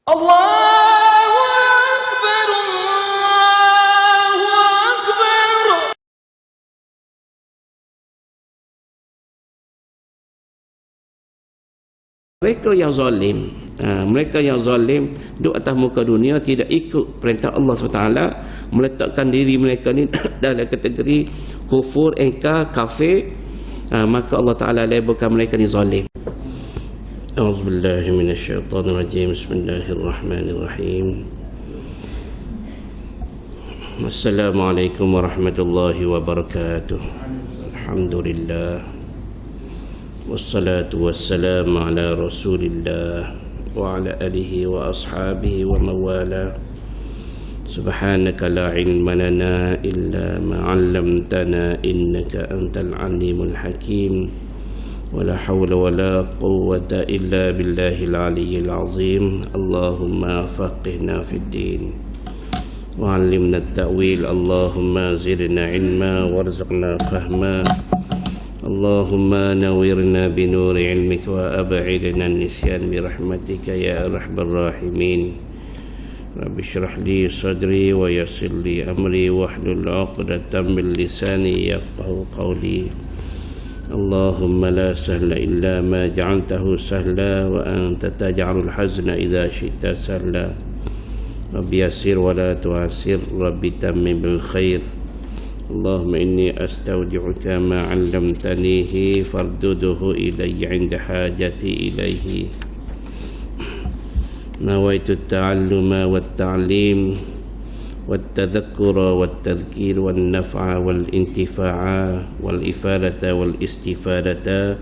Allahu Akbar, Allahu Akbar. Mereka yang zalim duduk atas muka dunia, tidak ikut perintah Allah SWT, meletakkan diri mereka ni dalam kategori kufur, engkar, kafir, maka Allah Ta'ala labelkan mereka ni zalim. A'udzubillahi minasyaitonirrajim. Bismillahirrahmanirrahim. Assalamualaikum warahmatullahi wabarakatuh. Alhamdulillah, wassalatu wassalamu ala rasulillah wa ala alihi wa ashabihi wa mawala. Subhanaka la ilma lana illa ma 'allamtana innaka antal alimul hakim. Wala hawla wala quwwata illa billahil aliyyil azim. Allahumma faqihna fid din wa 'allimna at-ta'wil. Allahumma zidna ilma warzuqna fahma. Allahumma nawwirna bi nuri ilmika wa ab'idna an-nisyan bi rahmatika ya arhamar rahimin. Rabbi shrah li sadri wa yassir li amri wahlul 'uqdatam min lisani yafqahu qawli. Allahumma la sahla illa ma ja'altahu sahla wa anta taj'alul hazna idza syi'ta sahla. Rabbi yassir wa la tu'assir, Rabbi tammim bil khair. Allahumma inni astaudi'uka ma 'allamtanihi farduduhu ilayya 'inda hajati ilayhi. Nawaitu at-ta'alluma wat-ta'lim wat-tadhakkura wat-tadhkir wan-naf'a wal-intifa'a wal-ifadata wal-istifadata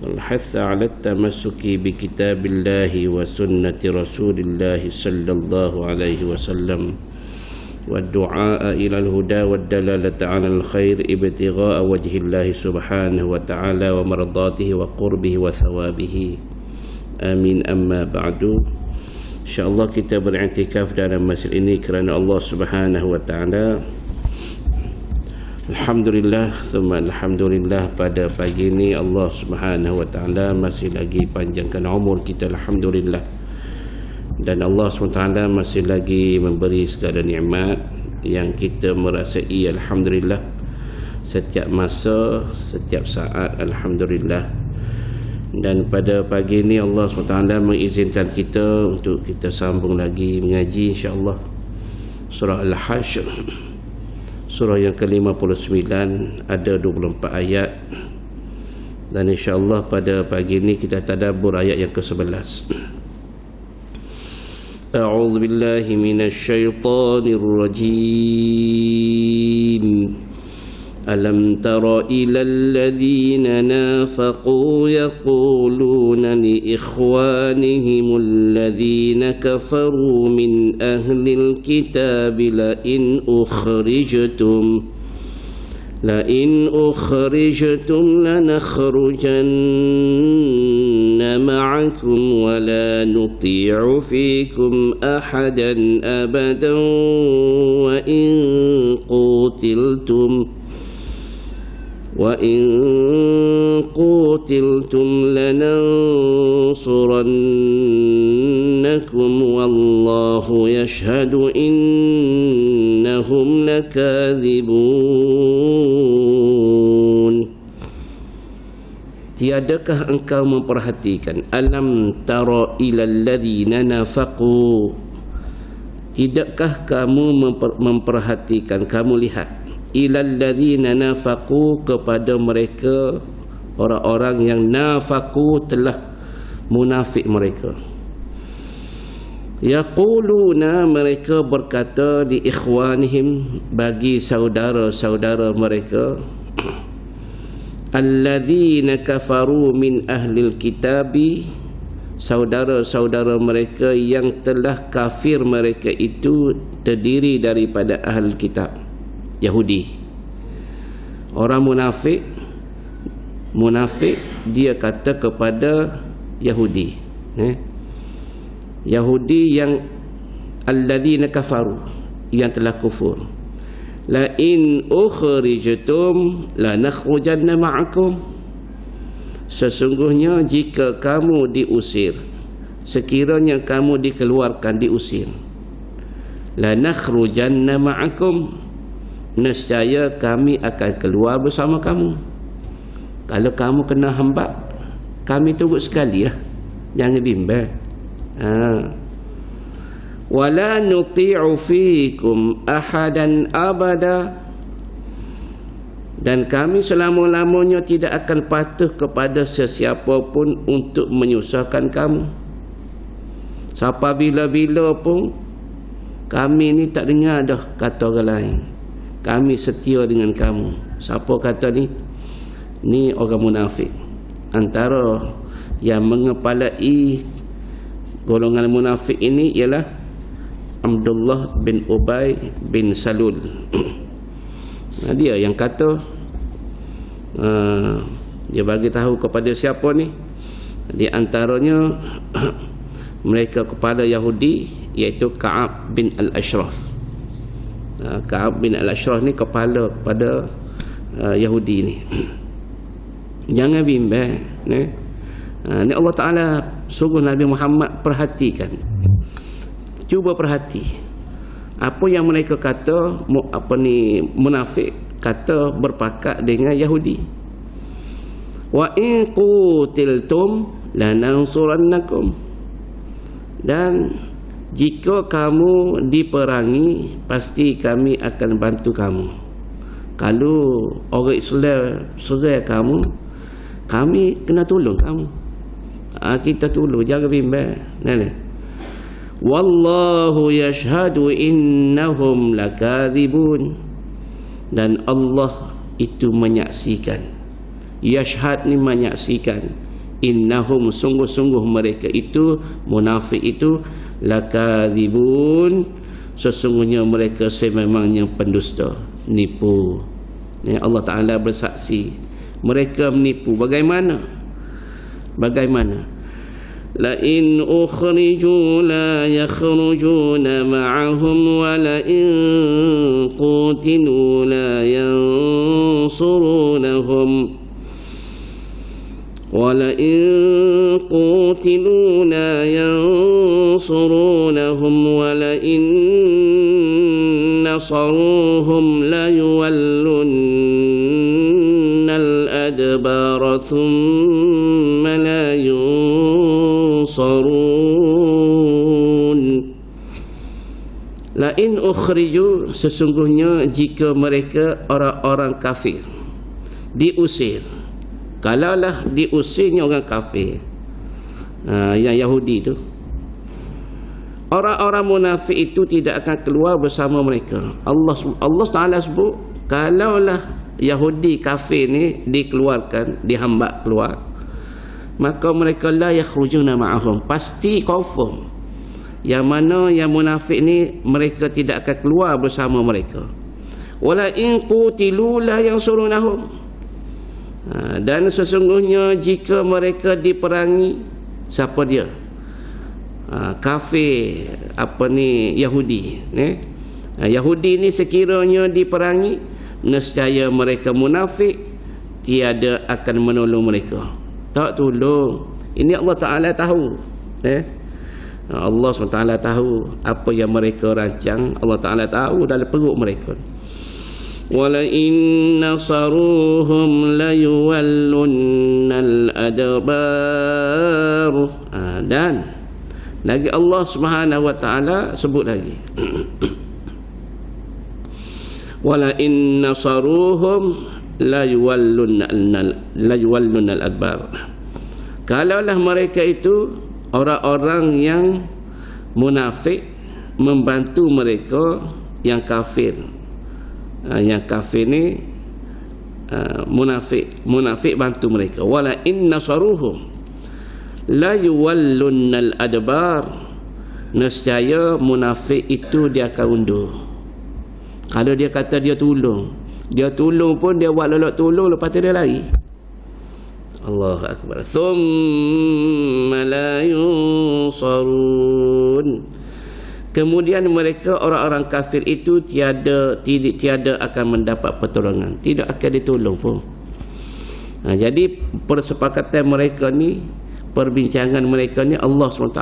wal-hatha 'ala at-tamassuki bi kitabillahi wa sunnati rasulillahi sallallahu alaihi wasallam wad-du'a ila al-huda wad-dalalata 'ala al-khair ibtigha'a wajhillahi subhanahu wa ta'ala wa mardatihi wa qurbihi wa thawabihi. Amin. Amma ba'du. InsyaAllah kita beriktikaf dalam masjid ini kerana Allah Subhanahu wa ta'ala. Alhamdulillah, thumma alhamdulillah, pada pagi ini Allah Subhanahu wa ta'ala masih lagi panjangkan umur kita, alhamdulillah. Dan Allah Subhanahu wa ta'ala masih lagi memberi segala nikmat yang kita merasai, alhamdulillah, setiap masa, setiap saat, alhamdulillah. Dan pada pagi ini Allah SWT mengizinkan kita untuk kita sambung lagi mengaji insya-Allah surah Al-Hasyr, surah yang ke-59, ada 24 ayat. Dan insya-Allah pada pagi ini kita tadabbur ayat yang ke-11. A'udzu billahi minasyaitonir rajim. ألم تر إلى الذين نافقوا يقولون لإخوانهم الذين كفروا من أهل الكتاب لئن أخرجتم لنخرجن معكم ولا نطيع فيكم أحدا أبدا وإن قوتلتم لننصرنكم والله يشهد إنهم لكاذبون. Tiadakah engkau memperhatikan? Alam tara ilal ladzina nafaqu. Tidakkah kamu memperhatikan, kamu lihat, ilal ladzina nafaqu, kepada mereka orang-orang yang nafaqu, telah munafik mereka. Yaquluna, mereka berkata, di ikhwanihim, bagi saudara-saudara mereka, alladzina kafaru min ahlil kitabi, saudara-saudara mereka yang telah kafir, mereka itu terdiri daripada ahli kitab Yahudi. Orang munafik dia kata kepada Yahudi, Yahudi yang alladzina kafaru, yang telah kufur, la in ukhrijtum lanakhrujanna ma'akum, sesungguhnya jika kamu diusir, sekiranya kamu dikeluarkan, diusir, la nakhrujanna ma'akum, nescaya kami akan keluar bersama kamu. Kalau kamu kena hambak, kami tunggu sekali lah, jangan bimbang. Wala nuti'u fikum ahadan abada, dan kami selama-lamanya tidak akan patuh kepada sesiapa pun untuk menyusahkan kamu. Siapa bila-bila pun kami ni tak dengar dah kata orang lain. Kami setia dengan kamu. Siapa kata ni? Ni orang munafik. Antara yang mengepalai golongan munafik ini ialah Abdullah bin Ubay bin Salul. Dia yang kata, dia bagi tahu kepada siapa ni? Di antaranya mereka kepada Yahudi, iaitu Ka'ab bin Al-Ashraf. Ka'ab bin Al-Ashraf ni kepala kepada Yahudi ni. Jangan bimbang ni. Ni Allah Ta'ala suruh Nabi Muhammad perhatikan. Cuba perhati apa yang mereka kata, munafik kata berpakat dengan Yahudi. Wa in qutiltum lanansurannakum, dan jika kamu diperangi, pasti kami akan bantu kamu. Kalau orang Islam serang kamu, kami kena tolong kamu. Kita tolong, jangan bimbang. Wallahu yashhadu innahum lakadzibun, dan Allah itu menyaksikan. Yashhad ni menyaksikan. Innahum, sungguh-sungguh mereka itu, munafik itu, lakadzibun, sesungguhnya mereka sememangnya pendusta, nipu. Allah Ta'ala bersaksi mereka menipu. Bagaimana? La in ukhriju la yakhrujuna ma'ahum wa la in qutilu la yansurunahum وَلَئِن قُوتِلُوا لَا يَنصُرُونَهُمْ وَلَئِن نَصَرُوهُمْ لَيُوَلُّنَّ الْأَدْبَارَ ثُمَّ لَا يُنصَرُونَ. Lain ukhriju, sesungguhnya jika mereka orang-orang kafir diusir. Kalaulah diusirnya orang kafir, yang Yahudi itu, orang-orang munafik itu tidak akan keluar bersama mereka. Allah Ta'ala sebut, kalaulah Yahudi kafir ni dikeluarkan, dihambak keluar, maka mereka la yakhrujuna ma'ahum, pasti confirm yang mana yang munafik ni mereka tidak akan keluar bersama mereka. Wala in qutilu la yansurunahum, dan sesungguhnya jika mereka diperangi, siapa dia? Kafir, Yahudi. Yahudi ni sekiranya diperangi, nescaya mereka munafik tiada akan menolong mereka. Tak tolong. Ini Allah Ta'ala tahu. Allah SWT tahu apa yang mereka rancang. Allah Ta'ala tahu dalam perut mereka. وَلَئِن نَصَرُوهُمْ لَيُوَلُّنَّ الْأَدْبَارُ. Dan lagi Allah Subhanahu wa taala sebut lagi, وَلَئِن نَصَرُوهُمْ لَيُوَلُّنَّ الْأَدْبَارُ. Kalaulah mereka itu orang-orang yang munafik membantu mereka yang kafir. Yang kafir ni munafik bantu mereka. Wala in nasaruhum la yuwallunnal adbar, nescaya munafik itu dia akan undur. Kalau dia kata dia tolong pun dia buat lolok tolong, lepas tu dia lari. Allahu akbar. Thumma la yunsarun. Kemudian mereka orang-orang kafir itu tiada akan mendapat pertolongan, tidak akan ditolong pun. Jadi persepakatan mereka ni perbincangan mereka ni Allah SWT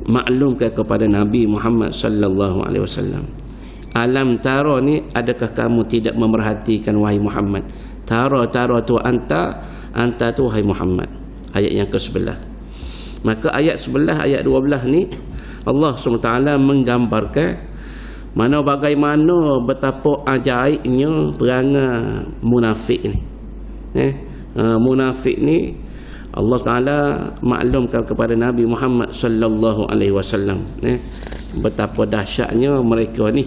maklumkan kepada Nabi Muhammad sallallahu alaihi wasallam. Alam tara ni, adakah kamu tidak memerhatikan wahai Muhammad? Tara tu anta tu wahai Muhammad. Ayat yang ke-11. Maka ayat 11, ayat 12 ni Allah SWT menggambarkan mana bagaimana betapa ajaibnya perangai munafik ni. Munafik ni Allah Ta'ala maklumkan kepada Nabi Muhammad sallallahu alaihi wasallam betapa dahsyatnya mereka ni.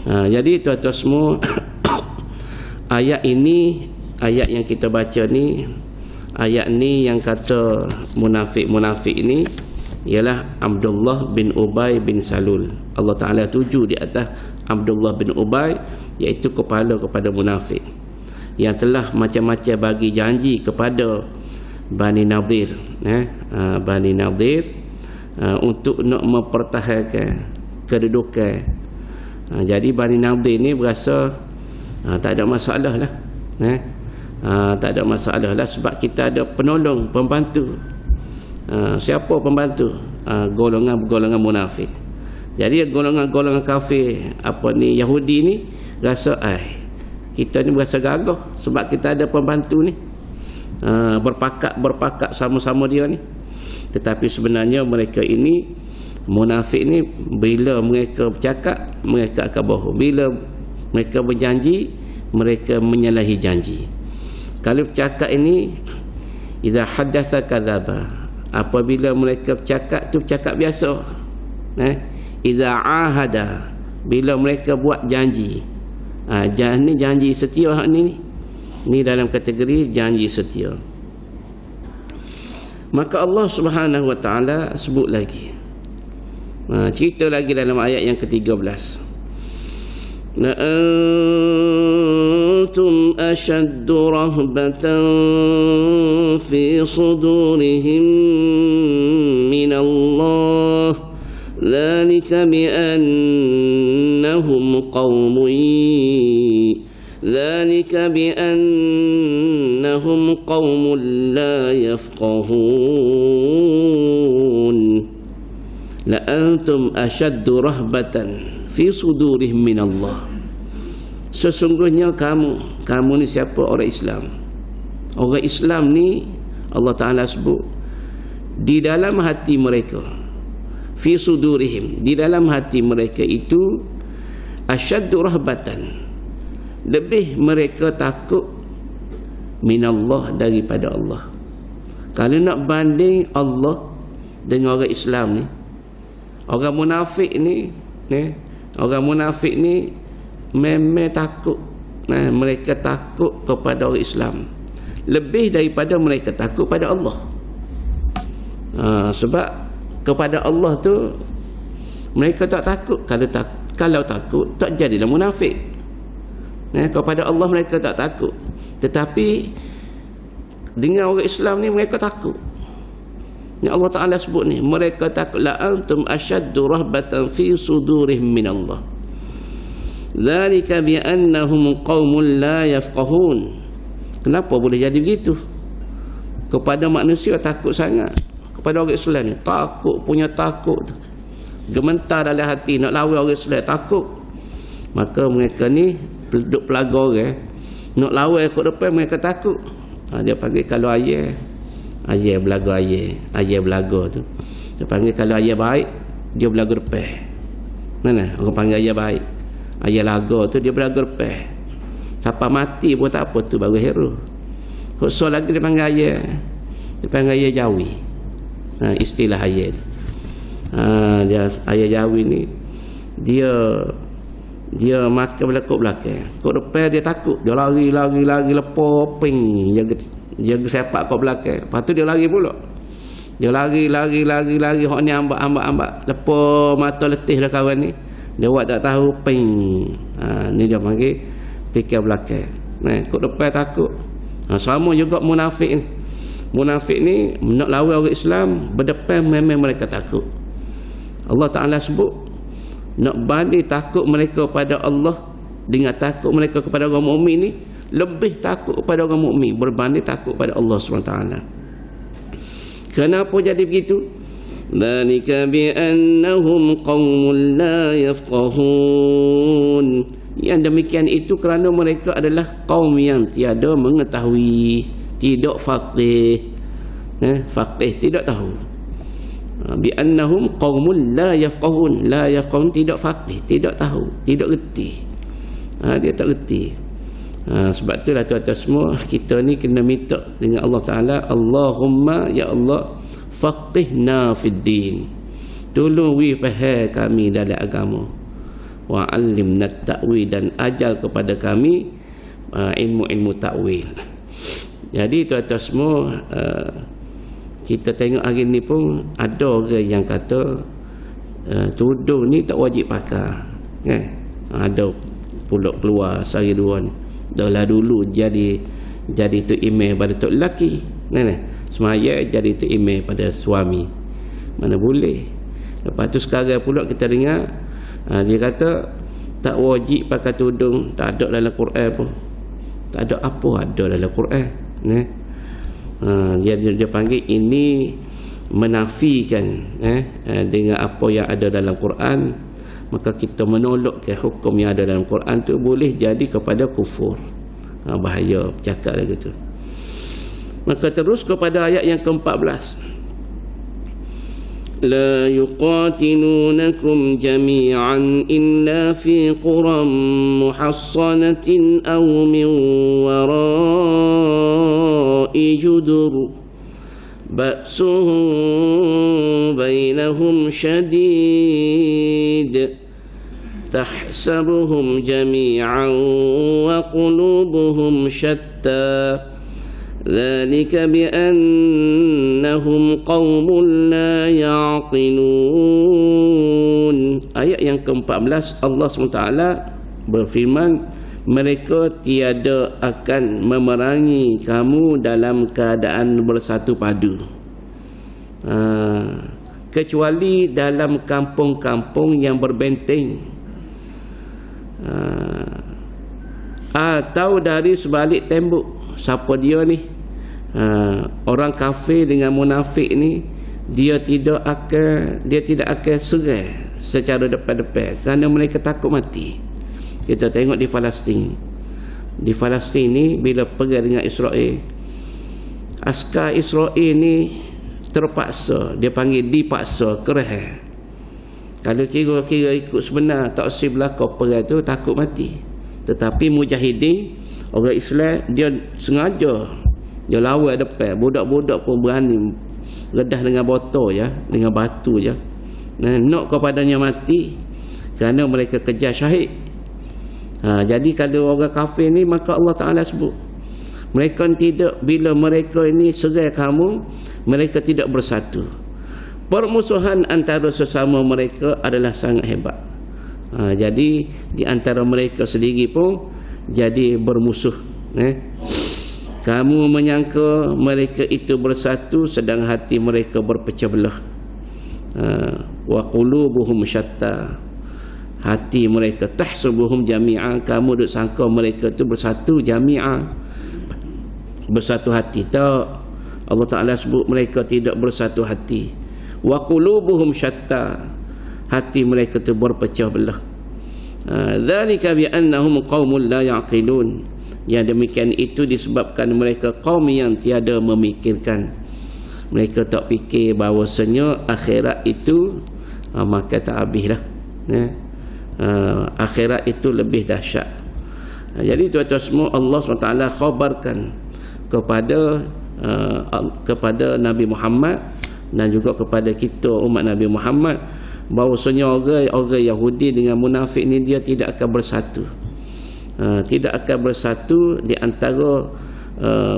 Jadi tuan-tuan semua, ayat ini, ayat yang kita baca ni, ayat ni yang kata munafik-munafik ni ialah Abdullah bin Ubay bin Salul. Allah Ta'ala tuju di atas Abdullah bin Ubay, iaitu kepala kepada munafik, yang telah macam-macam bagi janji kepada Bani Nadir, Bani Nadir untuk nak mempertahankan kedudukan. Jadi Bani Nadir ni berasa tak ada masalah lah, tak ada masalah lah, sebab kita ada penolong, pembantu. Siapa pembantu? Golongan-golongan munafik. Jadi golongan-golongan kafir apa ni, Yahudi ni rasa kita ni berasa gagah sebab kita ada pembantu ni, berpakat sama-sama dia ni. Tetapi sebenarnya mereka ini munafik ni, bila mereka bercakap mereka akan bohong, bila mereka berjanji mereka menyalahi janji. Kalau bercakap ini, idza haddatsa kadzaba, apabila mereka bercakap tu bercakap biasa. Idza ahada, bila mereka buat janji, janji setia ni dalam kategori janji setia. Maka Allah Subhanahu wa taala sebut lagi, cerita lagi dalam ayat yang ke-13. La antum ashaddu rahbatan fi sudurihim min Allah, dhalika bi annahum qaumun la yafqahun. La antum ashaddu rahbatan fi sudurihim min Allah. Sesungguhnya kamu ni siapa? Orang Islam. Orang Islam ni Allah Ta'ala sebut di dalam hati mereka, fi sudurihim, di dalam hati mereka itu ashaddu rahbatan, lebih mereka takut minallah, daripada Allah. Kalau nak banding Allah dengan orang Islam ni, orang munafik ni, orang munafik ni memang takut, mereka takut kepada orang Islam lebih daripada mereka takut pada Allah. Sebab kepada Allah tu mereka tak takut. Kalau takut tak jadilah munafik. Kepada Allah mereka tak takut, tetapi dengan orang Islam ni mereka takut. Yang Allah Ta'ala sebut ni, mereka takut. La antum ashaddu rahbatan fi sudurihim min Allah, dzalika bi annahum qaumun la yafqahun. Kenapa boleh jadi begitu? Kepada manusia takut sangat, kepada orang Islam ni takut, punya takut, gementar dalam hati nak lawan orang Islam, takut. Maka mereka ni duduk pelaga orang, nak lawan ikut depan mereka takut. Dia panggil kalau ayah belaga, ayah belaga tu dia panggil, kalau ayah baik dia belaga depan. Mana orang panggil ayah baik, ayah laga tu dia belaga depan. Siapa mati pun tak apa, tu baru hero. Khusus lagi dia panggil ayah, dia panggil ayah Jawi. Istilah ayah dia ayah Jawi ni, dia makan belakang. Kok depan dia takut, dia lari lepas ping, jaga sepak kat belakang. Lepas tu dia lari pula. Dia lari hok ni ambak lepas mata letih dah kawan ni. Dia buat tak tahu ping. Ni dia panggil tikar belakang. Kok depan takut. Sama juga munafik ni. Munafik ni nak lawan orang Islam, berdepan memang mereka takut. Allah Ta'ala sebut nak banding takut mereka pada Allah dengan takut mereka kepada orang mukmin ni, lebih takut kepada orang mukmin berbanding takut pada Allah SWT. Kenapa jadi begitu? Dzalika bi annahum qaumun la yafqahun. Yang demikian itu kerana mereka adalah kaum yang tiada mengetahui, tidak faqih. Faqih tidak tahu. Bi annahum qaumun la yafqahun. La yafqahun tidak faqih, tidak tahu, tidak reti. Dia tak reti. Sebab itulah tuan-tuan semua, kita ni kena minta dengan Allah Ta'ala, Allahumma ya Allah faqihna fid din, tolong faham kami dalam agama, wa allimna ta'wil, dan ajar kepada kami ilmu-ilmu ta'wil. Jadi tuan-tuan semua, kita tengok hari ni pun ada orang yang kata tudung ni tak wajib pakai, kan? Ada pula keluar sehari dua ni, dah dulu jadi tu imej pada tok lelaki, semaya jadi tu imej pada suami, mana boleh. Lepas tu sekarang pula kita dengar dia kata tak wajib pakai tudung, tak ada dalam Quran pun. Tak ada apa ada dalam Quran, dia panggil ini menafikan dengan apa yang ada dalam Quran. Maka kita menolak ke hukum yang ada dalam Quran tu boleh jadi kepada kufur. Bahaya bercakap lagi tu. Maka terus kepada ayat yang ke-14. La yuqatilunakum jami'an illa fi quram muhassanatin aw min wara'i judur ba'suhum bainahum syadid tahsabuhum jami'an wa qulubuhum syatta dzalika bi annahum qaumun la ya'qilun. Ayat yang ke-14, Allah SWT berfirman, mereka tiada akan memerangi kamu dalam keadaan bersatu padu, kecuali dalam kampung-kampung yang berbenteng, atau dari sebalik tembok. Siapa dia ni? Orang kafir dengan munafik ni, dia tidak akan serang secara depan-depan kerana mereka takut mati. Kita tengok di Palestin. Di Palestin ni bila perang dengan Israel, askar Israel ni terpaksa, dia panggil dipaksa kerah. Kalau kira-kira ikut sebenar tak usah berlaku perang tu, takut mati. Tetapi mujahidin orang Islam, dia sengaja dia lawan depan. Budak-budak pun berani ledah dengan botol je, dengan batu je, nak kepadanya mati kerana mereka kejar syahid. Jadi kalau orang kafir ni, maka Allah Ta'ala sebut mereka tidak, bila mereka ini serang kamu, mereka tidak bersatu. Permusuhan antara sesama mereka adalah sangat hebat. Jadi di antara mereka sendiri pun jadi bermusuh. Kamu menyangka mereka itu bersatu, sedang hati mereka berpecah belah. Wa qulubuhum syatta, hati mereka tahsabuhum jami'an, kamu duk sangka mereka itu bersatu jami'an, bersatu hati. Tak, Allah Ta'ala sebut mereka tidak bersatu hati. Wa qulubuhum syatta, hati mereka itu berpecah belah. Dzalika bi annahum qaumun la ya'qilun. Yang demikian itu disebabkan mereka kaum yang tiada memikirkan. Mereka tak fikir bahawasanya akhirat itu maka tak habislah. Akhirat itu lebih dahsyat. Jadi tuan-tuan semua, Allah SWT khabarkan kepada Nabi Muhammad dan juga kepada kita umat Nabi Muhammad bahawasanya orang Yahudi dengan munafik ni dia tidak akan bersatu. Tidak akan bersatu di antara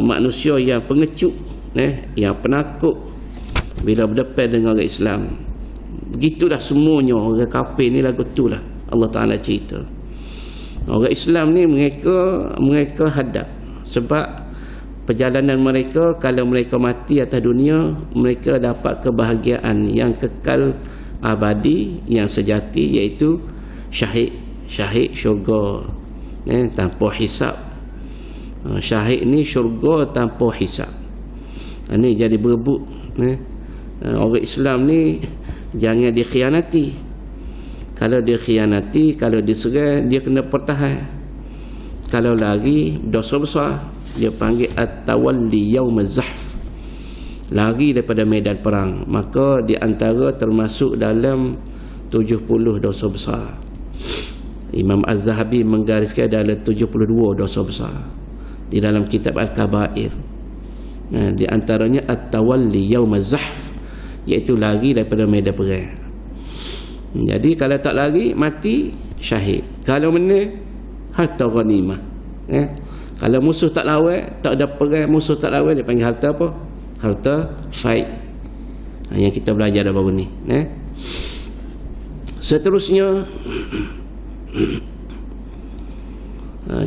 manusia yang pengecut, yang penakut bila berdepan dengan orang Islam. Begitulah semuanya orang kafir ni lagu tu lah Allah Ta'ala cerita. Orang Islam ni mereka hadap, sebab perjalanan mereka, kalau mereka mati atas dunia, mereka dapat kebahagiaan yang kekal abadi, yang sejati, iaitu syahid syurga tanpa hisab. Syahid ni syurga tanpa hisab. Ini jadi berebut Orang Islam ni jangan dikhianati. Kalau dia khianati, kalau diserang, dia kena pertahan. Kalau lari, dosa besar. Dia panggil at-tawalli yaumaz zahf, lari daripada medan perang. Maka di antara termasuk dalam 70 dosa besar. Imam Az-Zahabi menggariskan dalam 72 dosa besar di dalam kitab Al-Kabair. Di antaranya at-tawalli yaumaz zahf, iaitu lari daripada medan perang. Jadi kalau tak lari, mati syahid. Kalau menang, harta ghanimah. Kalau musuh tak lawan, tak ada perang, musuh tak lawan, dia panggil harta apa? Harta fight. Yang kita belajar dah baru ni. Seterusnya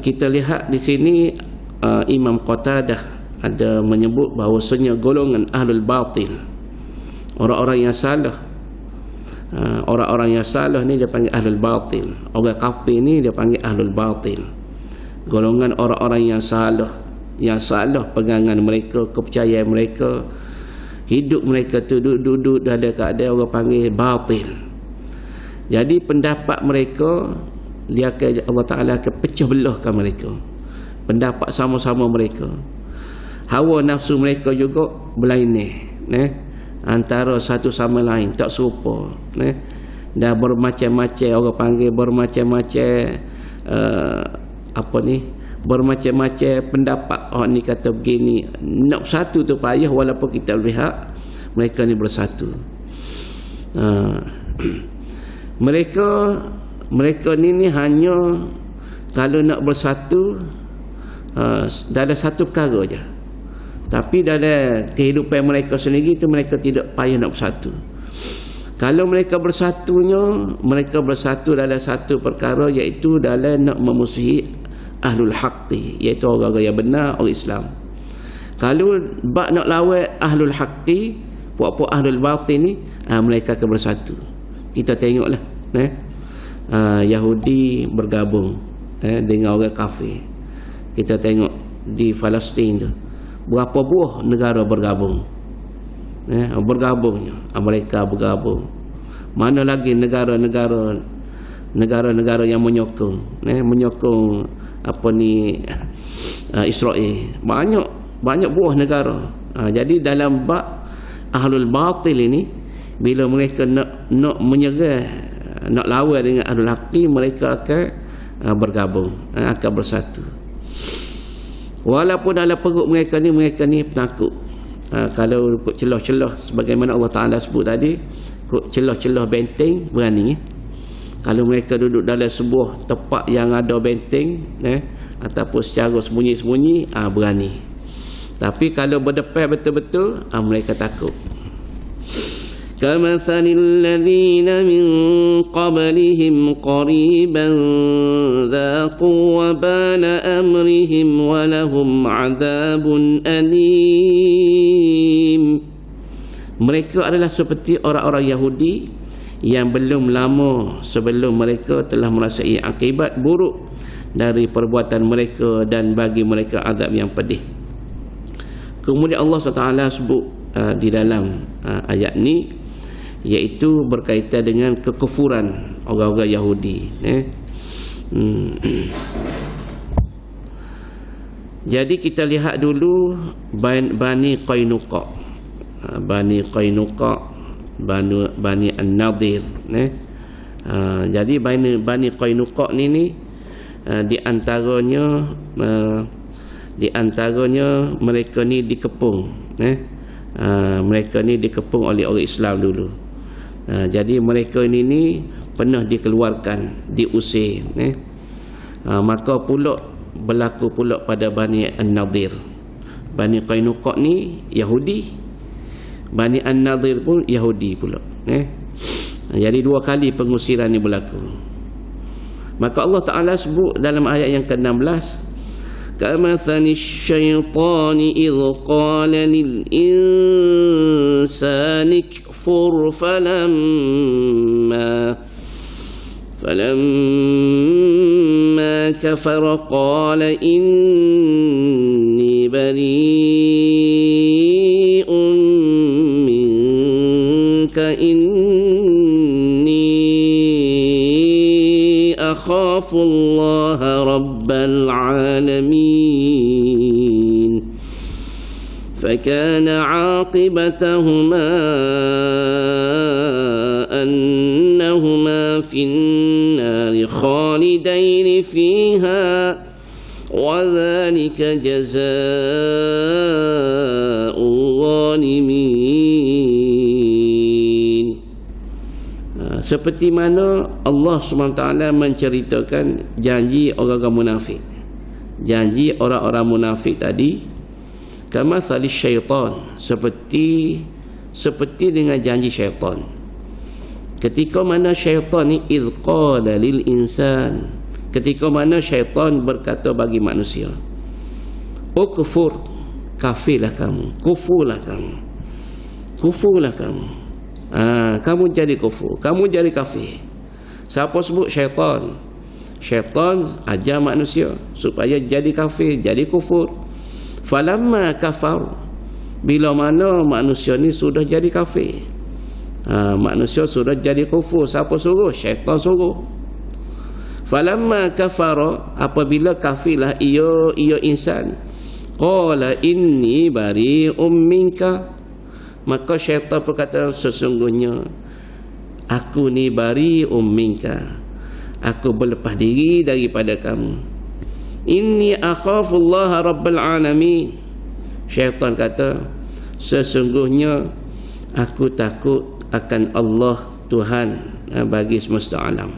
kita lihat di sini Imam Qatadah ada menyebut bahawasanya golongan ahlul batil, orang-orang yang salah. Orang-orang yang salah ni dia panggil ahlul batil. Orang kafir ni dia panggil ahlul batil. Golongan orang-orang yang salah pegangan mereka, kepercayaan mereka, hidup mereka tu duduk dalam keadaan orang panggil batil. Jadi pendapat mereka, dia akan, Allah Ta'ala akan pecah belahkan mereka. Pendapat sama-sama mereka, hawa nafsu mereka juga berlainan, antara satu sama lain, tak serupa. Dan bermacam-macam, orang panggil bermacam-macam bermacam-macam pendapat. Orang ni kata begini, nak bersatu tu payah, walaupun kita lihat mereka ni bersatu. Mereka ni hanya kalau nak bersatu dalam satu perkara je. Tapi dalam kehidupan mereka sendiri tu mereka tidak payah nak bersatu. Kalau mereka bersatu dalam satu perkara, iaitu dalam nak memusuhi ahlul haqqi, iaitu orang-orang yang benar, orang Islam. Kalau bak nak lawan ahlul haqqi, puak-puak ahlul batil ni, mereka akan bersatu. Kita tengoklah, Yahudi bergabung dengan orang kafir. Kita tengok di Palestin tu, berapa buah negara bergabung. Bergabungnya Amerika bergabung. Mana lagi negara-negara yang menyokong Israel. Banyak buah negara. Jadi dalam bab ahlul batil ini, bila mereka nak menyerang, nak lawan dengan ahlul haqqi, mereka akan bergabung, akan bersatu. Walaupun dalam perut mereka ni penakut. Kalau ikut celah-celah sebagaimana Allah Ta'ala sebut tadi, ikut celah-celah benteng, berani. Kalau mereka duduk dalam sebuah tempat yang ada benteng, ataupun secara sembunyi-sembunyi, berani. Tapi kalau berdepan betul-betul, mereka takut. كمثل الذين من قبلهم قريبا ذاقوا وبال أمرهم ولهم عذاب أليم. Mereka adalah seperti orang-orang Yahudi yang belum lama sebelum mereka telah merasai akibat buruk dari perbuatan mereka, dan bagi mereka azab yang pedih. Kemudian Allah SWT sebut di dalam ayat ni, iaitu berkaitan dengan kekufuran orang-orang Yahudi. Jadi kita lihat dulu Bani Qainuqa, Bani An-Nadir. Jadi Bani Qainuqa ni di antaranya mereka ni dikepung. Mereka ni dikepung oleh orang Islam dulu. Jadi mereka ni pernah dikeluarkan, diusir. Maka pula berlaku pula pada Bani An-Nadir. Bani Qainuqa ni Yahudi, Bani An-Nadir pun Yahudi pula. Jadi dua kali pengusiran ni berlaku. Maka Allah Ta'ala sebut dalam ayat yang ke-16, كمثل الشيطان إذ قال للإنسان اكفر فلما كفر قال إني بريء إني أخاف الله رب العالمين فكان عاقبتهما أنهما في النار خالدين فيها وذلك جزاء الظالمين. Seperti mana Allah SWT menceritakan janji orang-orang munafik. Janji orang-orang munafik tadi kama salis syaitan, seperti dengan janji syaitan. Ketika mana syaitan ni idh qala lil insan, ketika mana syaitan berkata bagi manusia, ukfur, kafirlah kamu, kufurlah kamu, kufurlah kamu. Kamu jadi kufur, kamu jadi kafir. Siapa sebut? Syaitan. Syaitan ajar manusia supaya jadi kafir, jadi kufur. Falamma kafar, bila mana manusia ni sudah jadi kafir, manusia sudah jadi kufur. Siapa suruh? Syaitan suruh. Falamma kafara, apabila kafirlah ia insan, qala inni bari'um minka, maka syaitan berkata, sesungguhnya aku ni bari'um minka, aku berlepas diri daripada kamu. Inni akhafullaha rabbal alamin, syaitan kata, sesungguhnya aku takut akan Allah Tuhan bagi semesta alam.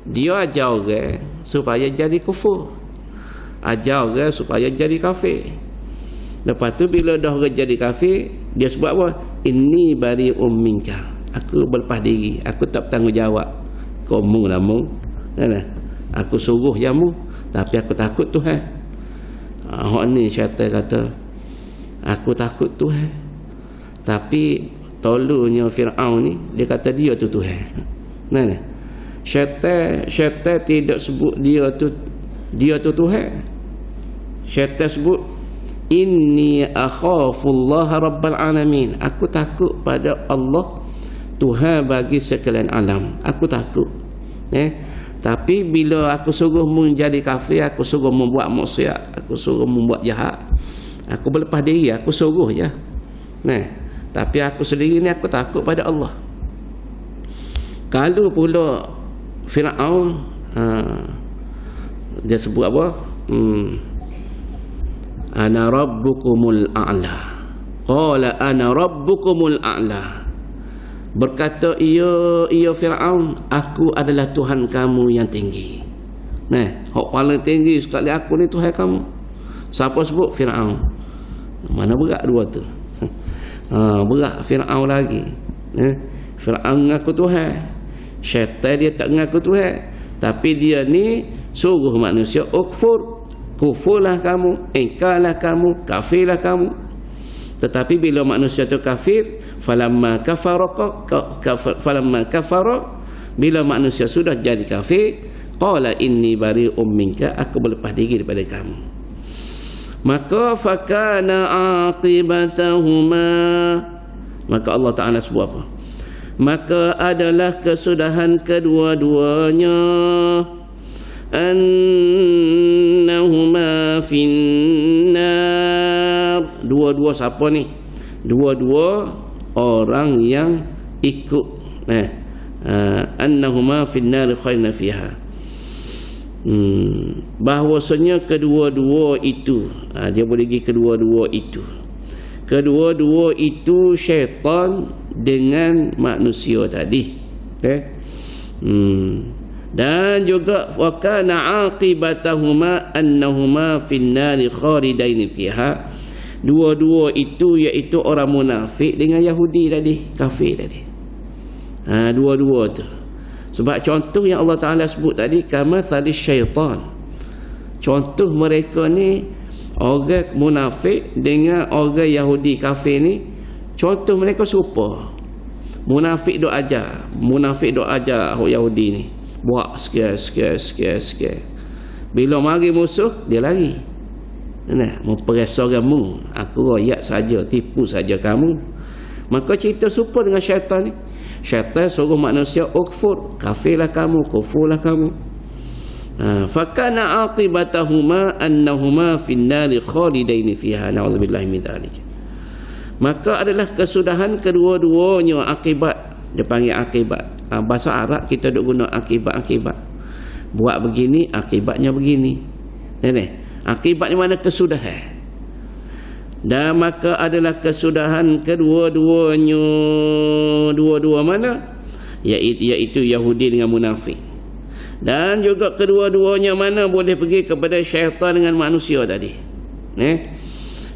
Dia ajar orang supaya jadi kufur, ajar orang supaya jadi kafir. Lepas tu bila dah orang jadi kafir, dia sebut apa? Inni bari'um minka, aku berlepas diri, aku tak bertanggungjawab. Kamu lah mu, aku suruh jamu, tapi aku takut Tuhan. Hak ni syaitan kata, aku takut Tuhan, tapi tolongnya Fir'aun ni, dia kata dia tu Tuhan. Syaitan tidak sebut dia tu Tuhan. Syaitan sebut inni akhafullaha rabbal alamin, aku takut pada Allah Tuhan bagi sekalian alam, aku takut. Tapi bila aku suruh menjadi kafir, aku suruh membuat maksiat, aku suruh membuat jahat, aku berlepas diri, aku suruh je. Tapi aku sendiri ni aku takut pada Allah. Kalau pula Fir'aun, dia sebut apa? Ana rabbukumul a'la. Qala ana rabbukumul a'la. Berkata ia Fir'aun, aku adalah Tuhan kamu yang tinggi. Hak paling tinggi sekali aku ni Tuhan kamu. Siapa sebut? Fir'aun. Mana berat dua tu? Berat Fir'aun lagi. Fir'aun mengaku Tuhan, syaitan dia tak mengaku Tuhan, tapi dia ni suruh manusia ukfur, kufurlah kamu, ingkarlah kamu, kafirlah kamu. Tetapi bila manusia tu kafir, falamma kafara, bila manusia sudah jadi kafir, qala inni bari'um minka, aku berlepas diri daripada kamu. Maka fakana aqibatahuma, maka Allah Ta'ala sebut apa? Maka adalah kesudahan kedua-duanya, annahuma finnar. Dua-dua siapa ni? Dua-dua orang yang ikut. Annahuma finnar khairna fiha, bahwasanya kedua-dua itu, dia boleh pergi kedua-dua itu. Kedua-dua itu syaitan dengan manusia tadi. Dan juga wa kana aqibatahuma annahuma finnari khalidain fiha. Dua-dua itu iaitu orang munafik dengan Yahudi tadi, kafir tadi. Dua-dua tu. Sebab contoh yang Allah Ta'ala sebut tadi, kama salis syaitan. Contoh mereka ni, orang munafik dengan orang Yahudi kafir ni, contoh mereka serupa. Munafik dok ajar orang Yahudi ni, buat sikit. Bila mari musuh, dia lari. Memperasa kamu, aku royak saja, tipu saja kamu. Maka cerita serupa dengan syaitan ni. Syaitan suruh manusia ukfur, kafirlah kamu, kufurlah kamu. Fakana aqibatahuma annahuma finnari khalidaini fiha, na'udzubillahi min dzalik. Maka adalah kesudahan kedua-duanya akibat, dia panggil akibat. Bahasa Arab kita duk guna akibat-akibat. Buat begini akibatnya begini. Akibatnya mana? Kesudahan. Dan maka adalah kesudahan kedua-duanya, dua-dua mana? Iaitu Yahudi dengan munafik. Dan juga kedua-duanya mana boleh pergi kepada syaitan dengan manusia tadi.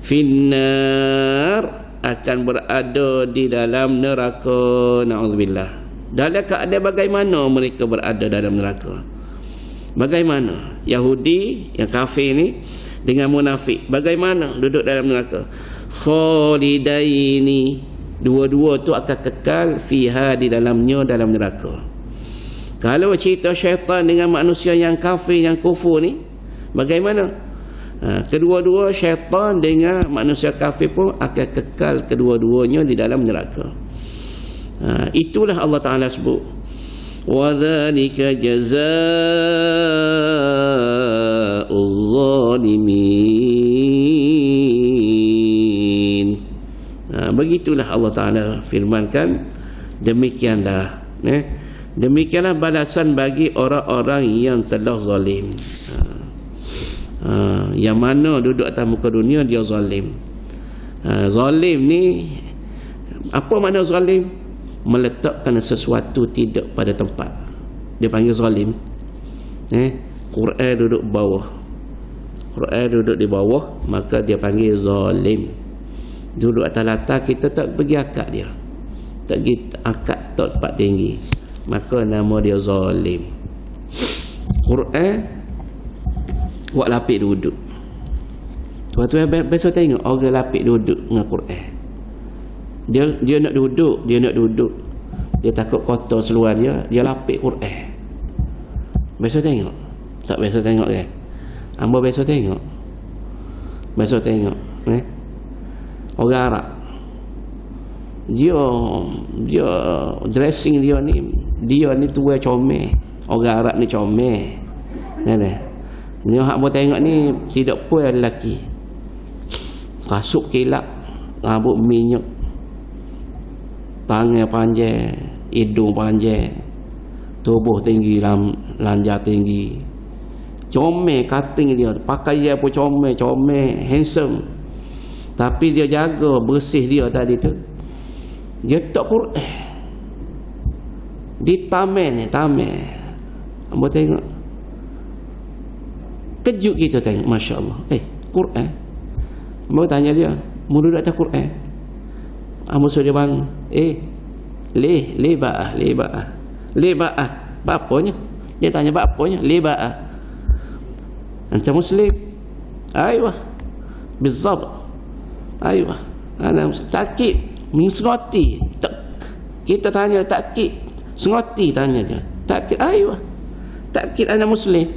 Finnar, akan berada di dalam neraka, na'udzubillah. Dalam keadaan bagaimana mereka berada dalam neraka? Bagaimana Yahudi yang kafir ni dengan munafik, bagaimana duduk dalam neraka? Khalidaini, dua-dua tu akan kekal fiha, di dalamnya, dalam neraka. Kalau cerita syaitan dengan manusia yang kafir, yang kufur ni, bagaimana? Kedua-dua syaitan dengan manusia kafir pun akan kekal kedua-duanya di dalam neraka. Itulah Allah Ta'ala sebut, wa dzalika jazaa'ul zalimin. Begitulah Allah Ta'ala firmankan, demikianlah demikianlah balasan bagi orang-orang yang telah zalim. Yang mana duduk atas muka dunia dia zalim. Zalim ni, apa makna zalim? Meletakkan sesuatu tidak pada tempat, dia panggil zalim. Quran duduk bawah, Quran duduk di bawah, maka dia panggil zalim. Duduk atas latar, kita tak pergi akad dia, tak pergi akad tak tempat tinggi, maka nama dia zalim. Quran buat lapik duduk. Waktu besok tengok orang lapik duduk dengan Quran. Dia nak duduk, dia takut kotor seluar dia lapik Quran. Besok tengok. Tak besok tengok kan? Hamba besok tengok. Besok tengok, orang Arab. Dia dressing dia ni tua comel. Orang Arab ni comel. Ni hak buat tengok ni tidak puas lelaki. Kasut kilap, rambut minyak, tangan panjang, hidung panjang, tubuh tinggi, lanjah tinggi, comel cutting dia, pakaian pun comel, handsome. Tapi dia jaga bersih dia tadi tu. Dia tak Quran. Di tamen. Hamba tengok, kejut kita tengok, Masya Allah. Quran. Hamba tanya dia, mu duduk atas Quran? Hamba suruh dia bangun. Leba'ah. Bapanya? Dia tanya bapanya. Leba'ah. Anta Muslim? Ayuh. Bizzab. Ayuh. Ana takid. Mengsenoti. Kita tanya takid. Senoti tanya dia. Takid. Ayuh. Takid ana Muslim.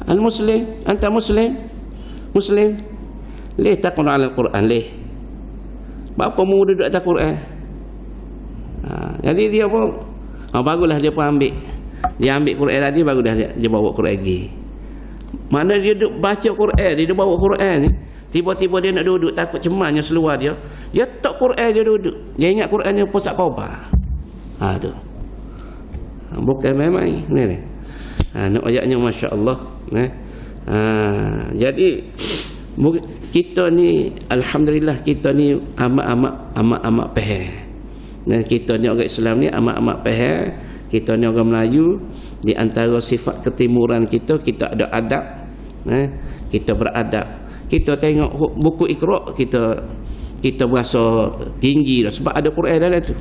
Al-Muslim. Anta Muslim? Muslim? Leh taqul ala al-Quran. Leh. Bapa mu duduk atas Quran. Jadi dia pun baguslah dia pun ambil. Dia ambil Quran tadi, bagus dah dia bawa Quran lagi. Mana dia duduk baca Quran, dia bawa Quran ni, tiba-tiba dia nak duduk, takut cemasnya seluar dia. Dia tak Quran, dia duduk. Dia ingat Quran dia pusat khabar. Tu. Bukan main-main ni. Nak ayatnya masya-Allah. Jadi kita ni alhamdulillah, kita ni amat faham. Dan kita ni orang Islam ni amat faham. Kita ni orang Melayu, di antara sifat ketimuran kita ada adab. Kita beradab. Kita tengok buku Iqra, kita berasa tinggi dah sebab ada Quran dalam tu.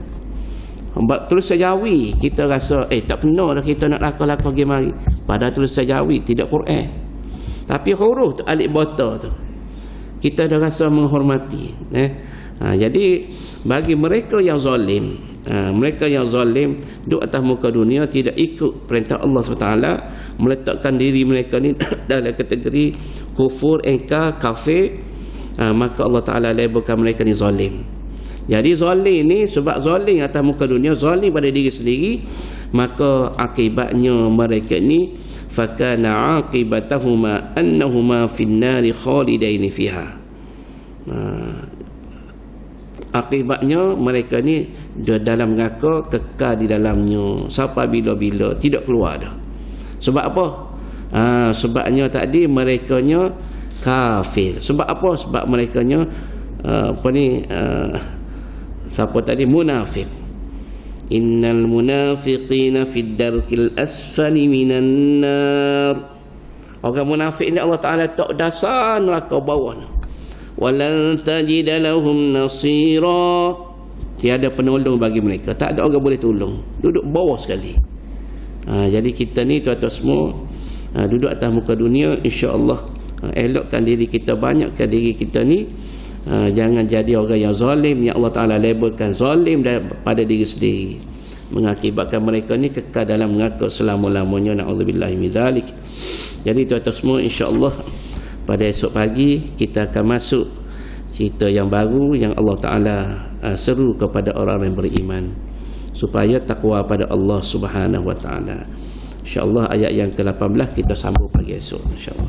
Tulis sejawi kita rasa tak kena dah kita nak lakar-lakar pergi mari. Padahal tulis sejawi tidak Quran. Tapi huruf tu, alif bata tu, kita dah rasa menghormati. Jadi bagi mereka yang zalim, duduk atas muka dunia, tidak ikut perintah Allah SWT, meletakkan diri mereka ni dalam kategori kufur, engkar, kafir, maka Allah Ta'ala labelkan mereka ni zalim. Jadi zalim ni sebab zalim atas muka dunia, zalim pada diri sendiri, maka akibatnya mereka ni fakana aqibatahuma annahuma finnari khalidaini fiha. Akibatnya mereka ni dalam neraka kekal di dalamnya sampai bila-bila, tidak keluar dah. Sebab apa? Sebabnya tadi merekanya kafir. Sebab apa? Sebab merekanya siapa tadi? Munafik. Innal munafiqina fid darkil asfali minan nar. Orang munafik ni Allah Taala tak dasar neraka bawah. Walan tajida lahum nasira. Tiada penolong bagi mereka. Tak ada orang boleh tolong. Duduk bawah sekali. Jadi kita ni tuan-tuan semua duduk atas muka dunia, insya-Allah elokkan diri kita, banyakkan diri kita ni. Jangan jadi orang yang zalim, yang Allah Taala labelkan zalim pada diri sendiri, mengakibatkan mereka ni kekal dalam neraka selama-lamanya. Na'udzubillahi min dzalik. Jadi tuan-tuan semua, insya-Allah pada esok pagi kita akan masuk cerita yang baru yang Allah Taala seru kepada orang yang beriman supaya takwa pada Allah Subhanahu wa taala. Insya-Allah ayat yang ke-18 kita sambung pagi esok, insya-Allah.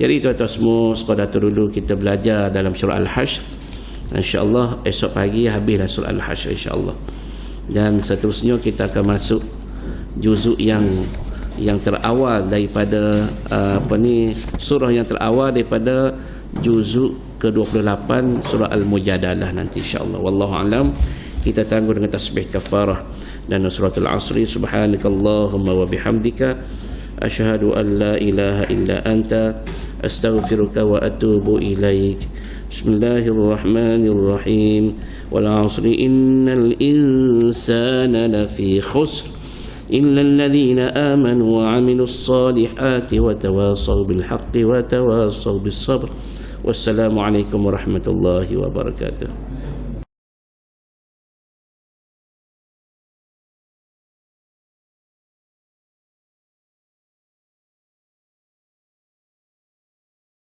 Jadi tuan-tuan semua, sekadar tu dulu kita belajar dalam surah Al-Hasyr. Insya-Allah esok pagi habislah surah Al-Hasyr, insya-Allah. Dan seterusnya kita akan masuk juzuk yang terawal daripada surah yang terawal daripada juzuk ke-28 surah Al-Mujadalah nanti, insya-Allah. Wallahu alam. Kita tangguh dengan tasbih kafarah dan suratul asri. Subhanakallahumma wa bihamdika asyhadu an la ilaha illa anta astaghfiruka wa atubu ilaik. Bismillahirrahmanirrahim. Wal 'asri innal insana lafi khusr illa alladhina amanu wa 'amilus solihati wa tawasaw bil haqqi wa tawasaw bis sabr. Wassalamu alaikum warahmatullahi wabarakatuh.